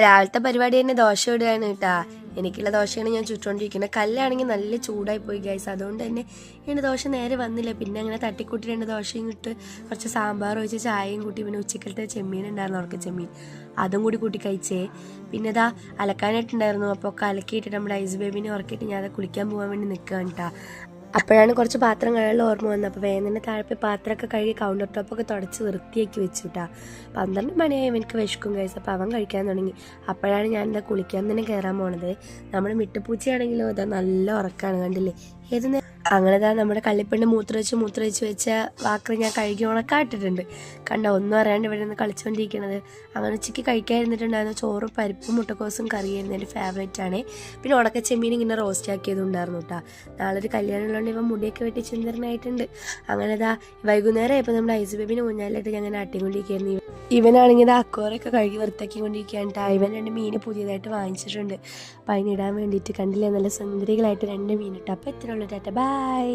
രാവിലത്തെ പരിപാടി തന്നെ ദോശ ഇടുകയാണ് കേട്ടാ. എനിക്കുള്ള ദോശയാണ് ഞാൻ ചുറ്റുകൊണ്ടിരിക്കുന്നത്. കല്ലാണെങ്കിൽ നല്ല ചൂടായി പോയി ഗൈസ്, അതുകൊണ്ട് തന്നെ ഇങ്ങനെ ദോശ നേരെ വന്നില്ല. പിന്നെ അങ്ങനെ തട്ടിക്കൂട്ടി 2 ദോശയും ഇട്ട് കുറച്ച് സാമ്പാർ ഒഴിച്ച് ചായയും കൂട്ടി, പിന്നെ ഉച്ചക്കലത്തെ ചെമ്മീൻ ഉണ്ടായിരുന്നു, ഉറക്ക ചെമ്മീൻ, അതും കൂടി കൂട്ടി കഴിച്ചേ. പിന്നെ ഇതാ അലക്കാനായിട്ടുണ്ടായിരുന്നു. അപ്പോൾ ഒക്കെ അലക്കിയിട്ട് നമ്മുടെ ഐസ് ബേബിനെ ഉറക്കിയിട്ട് ഞാൻ അത് കുളിക്കാൻ പോകാൻ വേണ്ടി നിൽക്കുകയാണ് കേട്ടാ. അപ്പോഴാണ് കുറച്ച് പാത്രം കഴുകാനുള്ള ഓർമ്മ വന്നത്. അപ്പോൾ വേഗം തന്നെ താഴെ പാത്രമൊക്കെ കഴുകി കൗണ്ടർ ടോപ്പൊക്കെ തുടച്ച് വൃത്തിയാക്കി വെച്ചു കേട്ടാ. 12 മണിയായി എനിക്ക് വിശക്കും കഴിച്ചു. അപ്പോൾ അവൻ കഴിക്കാൻ തുടങ്ങി. അപ്പോഴാണ് ഞാൻ എന്താ കുളിക്കാൻ തന്നെ കയറാൻ പോണത്. നമ്മുടെ മിട്ടുപൂച്ചയാണെങ്കിലോ അതാ നല്ല ഉറക്കമാണ്, കണ്ടില്ലേ ഏത്. അങ്ങനെ തന്നെ നമ്മുടെ കള്ളിപ്പെണ്ണ് മൂത്രമൊഴിച്ച് വെച്ച വാക്കറി ഞാൻ കഴുകി ഉണക്കായിട്ടിട്ടുണ്ട്. കണ്ടോ, ഒന്നും അറിയാണ്ട് ഇവിടെ നിന്ന് കളിച്ചുകൊണ്ടിരിക്കുന്നത്. അങ്ങനെ ഉച്ചയ്ക്ക് കഴിക്കാതിരുന്നിട്ടുണ്ടായിരുന്നു. ചോറും പരിപ്പും മുട്ടക്കോസും കറിയായിരുന്നു എൻ്റെ ഫേവറേറ്റ് ആണ്. പിന്നെ ഉണക്ക ചെമ്മീൻ ഇങ്ങനെ റോസ്റ്റ് ആക്കിയതുണ്ടായിരുന്നു കേട്ടോ. നാളെ ഒരു കല്യാണമുള്ളതുകൊണ്ട് ഇവൻ മുടിയൊക്കെ വെട്ടി ചുന്ദരനായിട്ടുണ്ട്. അങ്ങനെ ഇതാ വൈകുന്നേരം ആയപ്പോൾ നമ്മുടെ ഐസ് ബേബിനെ ഊഞ്ഞാലായിട്ട് ഞാൻ അങ്ങനെ ആട്ടിക്കൊണ്ടിരിക്കുകയായിരുന്നു. ഇവനാണെങ്കിൽ ഇത് അക്കോറൊക്കെ കഴുകി വൃത്തിയാക്കിക്കൊണ്ടിരിക്കുകയാണ് കേട്ടോ. ഇവൻ 2 മീൻ പുതിയതായിട്ട് വാങ്ങിച്ചിട്ടുണ്ട്. അപ്പോൾ അതിനിടാൻ വേണ്ടിയിട്ട് കണ്ടില്ലേ, നല്ല സുന്ദരികളായിട്ട് 2 മീൻ ഇട്ടു. അപ്പോൾ ഇത്രയുള്ളൂ. Tata by.